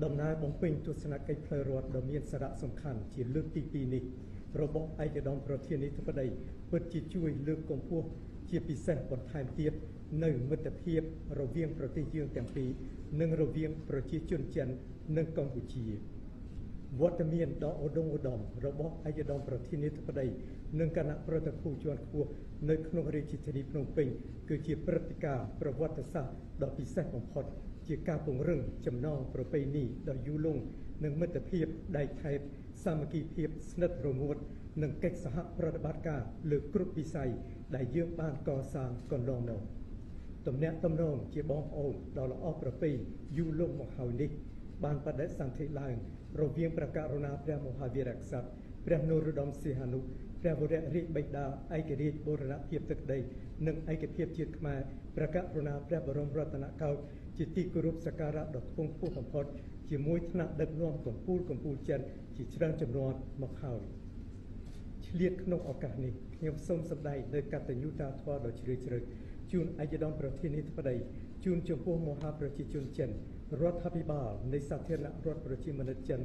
ដំណើរបំពេញទស្សនកិច្ចផ្លូវរដ្ឋដ៏មានសារៈសំខាន់ជាលើកទី2នេះរបស់ឯកឧត្តមប្រធានាធិបតីពិតជាជួយលើកកម្ពស់ជាពិសេសបន្ថែមទៀតនៅមិត្តភាពរវាងប្រទេសយើងទាំងពីរនិងរវាងប្រជាជនចិននិងកម្ពុជាវត្តមានដ៏ឧត្តមឧត្តមរបស់ឯកឧត្តមប្រធានាធិបតីនិងគណៈប្រតិភូជាន់ខ្ពស់នៅក្នុងរាជធានីភ្នំពេញគឺជាព្រឹត្តិការណ៍ប្រវត្តិសាស្ត្រដ៏ពិសេសបំផុតជាការពង្រឹងចំណងប្រពៃណីដ៏យូរលង់និងមិត្តភាពដៃថែបសាមគ្គីភាពស្និទ្ធរមួតនិងកិច្ចសហប្រតិបត្តិការលើគ្រប់វិស័យដែលយើងបានកសាងកន្លងមកទំនាក់ទំនងជាបងប្អូនដ៏ល្អប្រពៃយូរលង់មកហើយនេះបានបដិសន្ធិឡើងរវាងព្រះករុណាព្រះមហាវីរក្សត្រព្រះនរោត្តមសីហនុព្រះវររាជបិតាឯករាជ្យបូរណភាពទឹកដីនិងឯកភាពជាតិខ្មែរព្រះករុណាព្រះបរមរតនកោដ្ឋជាទីគោរពសក្ការៈដ៏ខ្ពង់ខ្ពស់បំផុតជាមួយថ្នាក់ដឹកនាំកម្ពុជាចិនជាច្រើនជំនាន់មកហើយឆ្លៀតក្នុងឱកាសនេះខ្ញុំសូមសម្ដែងនូវកតញ្ញូតាធម៌ដ៏ជ្រាលជ្រៅជូនឯកឧត្តមប្រធានាធិបតីជូនចំពោះមហាប្រជាជនចិនរដ្ឋាភិបាលនៃសាធារណរដ្ឋប្រជាមានិតចិន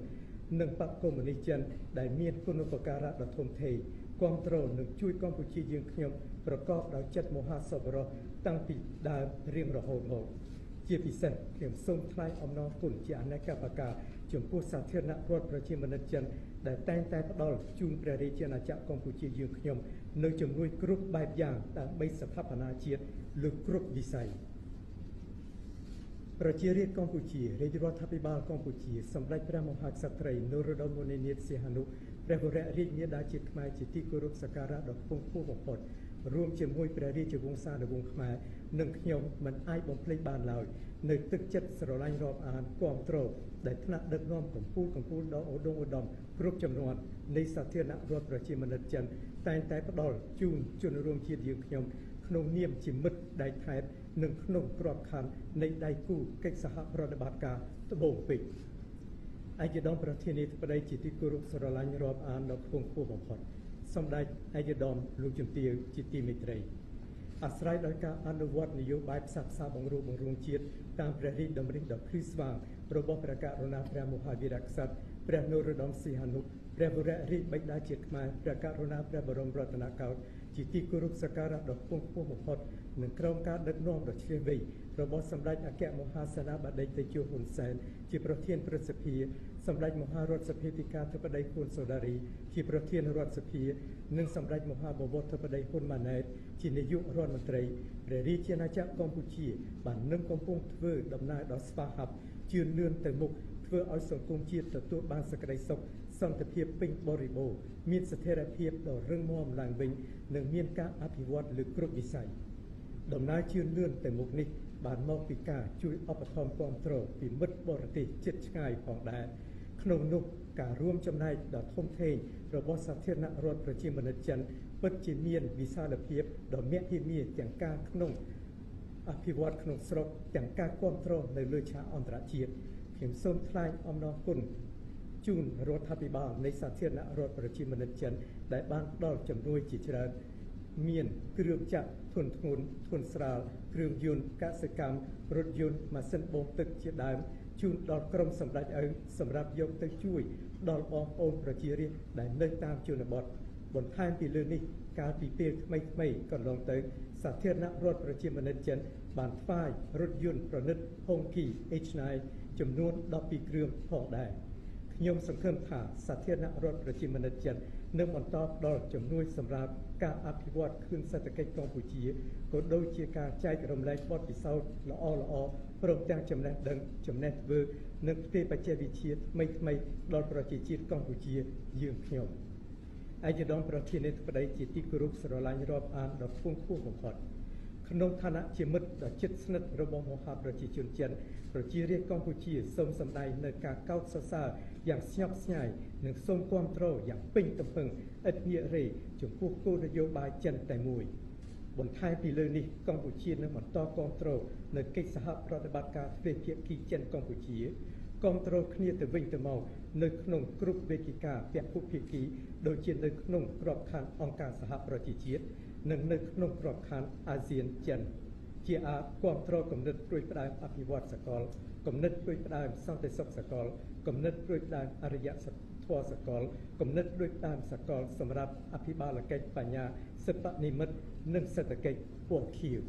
និងបកកុម្មុយនីសចិនដែលមានគុណូបការៈដ៏ធំធេងគ្រប់គ្រងនិងជួយកម្ពុជាយើងខ្ញុំប្រកបដោយចិត្តមហាសប្បុរសតាំងពីដើមរៀងរហូតមកជាពិសេសខ្ញុំសូមថ្លែងអំណរគុណជាអនេកបការចំពោះសាធារណរដ្ឋប្រជាមានិតចិនដែលតែងតែផ្ដល់ជូនព្រះរាជាណាចក្រកម្ពុជាយើងខ្ញុំនៅជំនួយគ្រប់បែបយ៉ាងដើម្បីស្ថាបនាជាតិលើគ្រប់វិស័យប្រជារាស្ត្រកម្ពុជារាជរដ្ឋាភិបាលកម្ពុជាសម្ដេចព្រះមហាក្សត្រីនរោត្តម មុនិនាថ សីហនុព្រះវររាជមាតាជាតិខ្មែរជាទីគោរពសក្ការៈដ៏ខ្ពង់ខ្ពស់បំផុតរួមជាមួយព្រះរាជវង្សានុវង្សខ្មែរនិងខ្ញុំមិនអាចបំភ្លេចបានឡើយនៅទឹកចិត្តស្រឡាញ់រាប់អានគ្រប់គ្រងដែលថ្នាក់ដឹកនាំកម្ពុជាដ៏ឧត្តមឧត្តមគ្រប់ចំនួននៃសាធារណរដ្ឋប្រជាមានិតចិនតែងតែផ្ដល់ជូនជនរួមជាតិយើងខ្ញុំក្នុងនាមជាមិត្តដៃថែបនិងក្នុងក្របខ័ណ្ឌនៃដៃគូកិច្ចសហប្រតិបត្តិការត្បូងពេជ្រឯកឧត្តមប្រធានាធិបតីជាទីគោរពស្រឡាញ់រាប់អានដ៏ខ្ពង់ខ្ពស់បំផុតសម្ដេចឯកឧត្តមលោកជំទាវជាទីមេត្រីអាស្រ័យដោយការអនុវត្តនយោបាយផ្សះផ្សាបង្រួបបង្រួមជាតិតាមព្រះរាជដម្រិះដ៏ភ្លឺស្វាងរបស់ព្រះករុណាព្រះមហាវីរក្សត្រព្រះនរោត្តមសីហនុព្រះវររាជបិតាជាតិខ្មែរព្រះករុណាព្រះបរមរតនកោដ្ឋជាទីគោរពសក្ការៈដ៏ខ្ពង់ខ្ពស់បំផុតនិងក្រោមការដឹកនាំដ៏ឈ្លាសវៃរបស់សម្ដេចអគ្គមហាសេនាបតីតេជោហ៊ុនសែនជាប្រធានព្រឹទ្ធសភាសម្ដេចមហារដ្ឋសភាទីកាធិបតីខួនសូដារីជាប្រធានរដ្ឋសភានិងសម្ដេចមហាបវរធិបតីហ៊ុនម៉ាណែតជានាយករដ្ឋមន្ត្រីព្រះរាជាណាចក្រកម្ពុជាបាននឹងកំពុងធ្វើដំណើរដ៏ស្វាហាប់ជឿនលឿនទៅមុខធ្វើឲ្យសង្គមជាតិទទួលបានសេចក្តីសុខសន្តិភាពពេញបរិបូរណ៍មានស្ថិរភាពដ៏រឹងមាំឡើងវិញនិងមានការអភិវឌ្ឍលើគ្រប់វិស័យដំណើរជឿនលឿនទៅមុខនេះបានមកពីការជួយឧបត្ថម្ភគ្រប់គ្រងពីមិត្តបរទេសជិតឆ្ងាយផងដែរក្នុងនោះការរួមចំណែកដ៏ធំធេងរបស់សាធារណរដ្ឋប្រជាមានិតចិនពិតជាមានវិសាលភាពដ៏មហិមាទាំងការក្នុងអភិវឌ្ឍក្នុងស្រុកទាំងការគ្រប់គ្រងនៅលើឆាកអន្តរជាតិខ្ញុំសូមថ្លែងអំណរគុណជូនរដ្ឋាភិបាលនៃសាធារណរដ្ឋប្រជាមានិតចិនដែលបានផ្ដល់ជំនួយជាច្រើនមានគ្រឿងចក្រធុនធ្ងន់ធុនស្រាលគ្រឿងយន្តកសិកម្មរថយន្តម៉ាស៊ីនបូមទឹកជាដើមជូនដល់ក្រុមសម្ដេចឪសម្រាប់យកទៅជួយដល់បងប្អូនប្រជារាស្ត្រដែលនៅតាមជនបទបន្ថែមពីលើនេះកាលពីពេលថ្មីកន្លងទៅសាធារណរដ្ឋប្រជាមានិតចិនបានថ្វាយរថយន្តប្រណិត Hongqi H9 ចំនួន12គ្រឿងផងដែរខ្ញុំសង្ឃឹមថាសាធារណរដ្ឋប្រជាមានិតចិននឹងបន្តផ្ដល់ជំនួយសម្រាប់ការអភិវឌ្ឍគ្រឿងសេដ្ឋកិច្ចកម្ពុជាក៏ដូចជាការចែករំលែកបទពិសោធន៍ល្អព្រមទាំងចំណេះដឹងចំណេះធ្វើនិងផ្ទេរបច្ចេកវិទ្យាថ្មីដល់ប្រជាជាតិកម្ពុជាយើងខ្ញុំឯកឧត្តមប្រធានាធិបតីជាទីគោរពស្រឡាញ់រាប់អានដ៏ខ្ពង់ខ្ពស់បំផុតក្នុងឋានៈជាមិត្តដ៏ជិតស្និទ្ធរបស់មហាប្រជាជនចិនប្រជារាស្ត្រកម្ពុជាសូមសម្ដែងនូវការកោតសរសើរយ៉ាងស្ញប់ស្ញែងនិងសូមគាំទ្រយ៉ាងពេញទំហឹងឥតងាករេចំពោះគោលនយោបាយចិនតែមួយបន្ថែមពីលើនេះកម្ពុជានឹងបន្តគាំទ្រនៅកិច្ចសហប្រតិបត្តិការទ្វេភាគីចិនកម្ពុជាគាំទ្រគ្នាទៅវិញទៅមកនៅក្នុងគ្រប់វេទិកាពហុភាគីដូចជានៅក្នុងក្របខ័ណ្ឌអង្គការសហប្រជាជាតិនិងនៅក្នុងក្របខ័ណ្ឌអាស៊ានចិនជាអាចគាំទ្រគំនិតព្រួយផ្ដើមអភិវឌ្ឍសកល គំនិតព្រួយផ្ដើមសន្តិសុខសកលគំនិតព្រួយផ្ដើមអរិយធម៌សកលគំនិតព្រួយផ្ដើមសកលសម្រាប់អភិបាលកិច្ចបញ្ញាសិប្បនិមិត្តនិងសេដ្ឋកិច្ចពណ៌ខៀវ